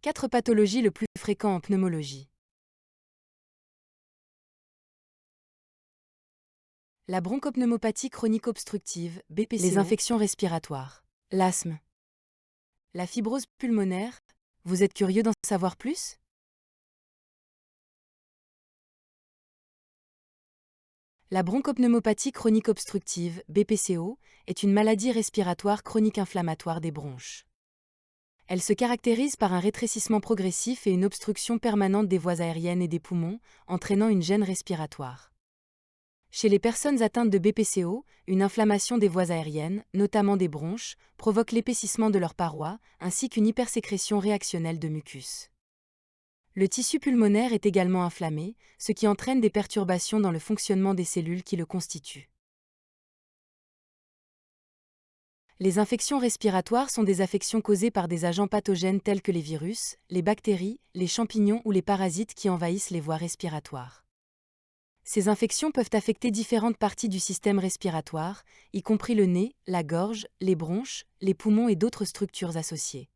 4 pathologies le plus fréquentes en pneumologie. La bronchopneumopathie chronique obstructive, BPCO, les infections respiratoires, l'asthme, la fibrose pulmonaire. Vous êtes curieux d'en savoir plus? La bronchopneumopathie chronique obstructive, BPCO, est une maladie respiratoire chronique inflammatoire des bronches. Elle se caractérise par un rétrécissement progressif et une obstruction permanente des voies aériennes et des poumons, entraînant une gêne respiratoire. Chez les personnes atteintes de BPCO, une inflammation des voies aériennes, notamment des bronches, provoque l'épaississement de leurs parois, ainsi qu'une hypersécrétion réactionnelle de mucus. Le tissu pulmonaire est également inflammé, ce qui entraîne des perturbations dans le fonctionnement des cellules qui le constituent. Les infections respiratoires sont des affections causées par des agents pathogènes tels que les virus, les bactéries, les champignons ou les parasites qui envahissent les voies respiratoires. Ces infections peuvent affecter différentes parties du système respiratoire, y compris le nez, la gorge, les bronches, les poumons et d'autres structures associées.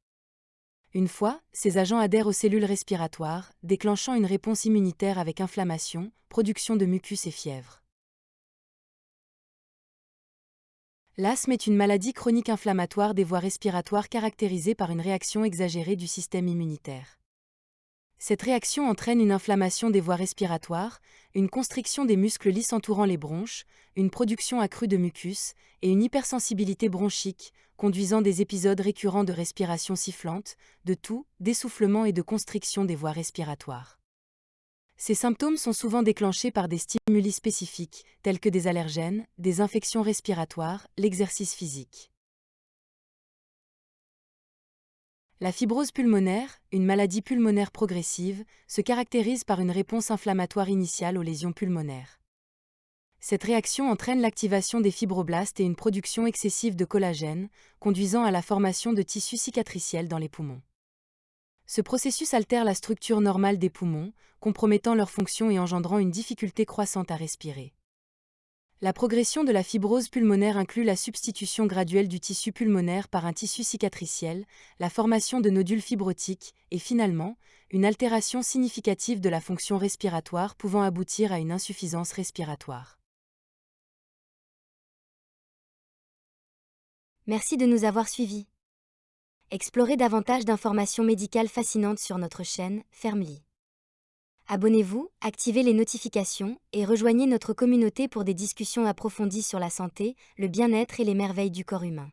Une fois, ces agents adhèrent aux cellules respiratoires, déclenchant une réponse immunitaire avec inflammation, production de mucus et fièvre. L'asthme est une maladie chronique inflammatoire des voies respiratoires caractérisée par une réaction exagérée du système immunitaire. Cette réaction entraîne une inflammation des voies respiratoires, une constriction des muscles lisses entourant les bronches, une production accrue de mucus et une hypersensibilité bronchique, conduisant des épisodes récurrents de respiration sifflante, de toux, d'essoufflement et de constriction des voies respiratoires. Ces symptômes sont souvent déclenchés par des stimuli spécifiques, tels que des allergènes, des infections respiratoires, l'exercice physique. La fibrose pulmonaire, une maladie pulmonaire progressive, se caractérise par une réponse inflammatoire initiale aux lésions pulmonaires. Cette réaction entraîne l'activation des fibroblastes et une production excessive de collagène, conduisant à la formation de tissus cicatriciels dans les poumons. Ce processus altère la structure normale des poumons, compromettant leur fonction et engendrant une difficulté croissante à respirer. La progression de la fibrose pulmonaire inclut la substitution graduelle du tissu pulmonaire par un tissu cicatriciel, la formation de nodules fibrotiques et finalement, une altération significative de la fonction respiratoire pouvant aboutir à une insuffisance respiratoire. Merci de nous avoir suivis. Explorez davantage d'informations médicales fascinantes sur notre chaîne Fermely. Abonnez-vous, activez les notifications et rejoignez notre communauté pour des discussions approfondies sur la santé, le bien-être et les merveilles du corps humain.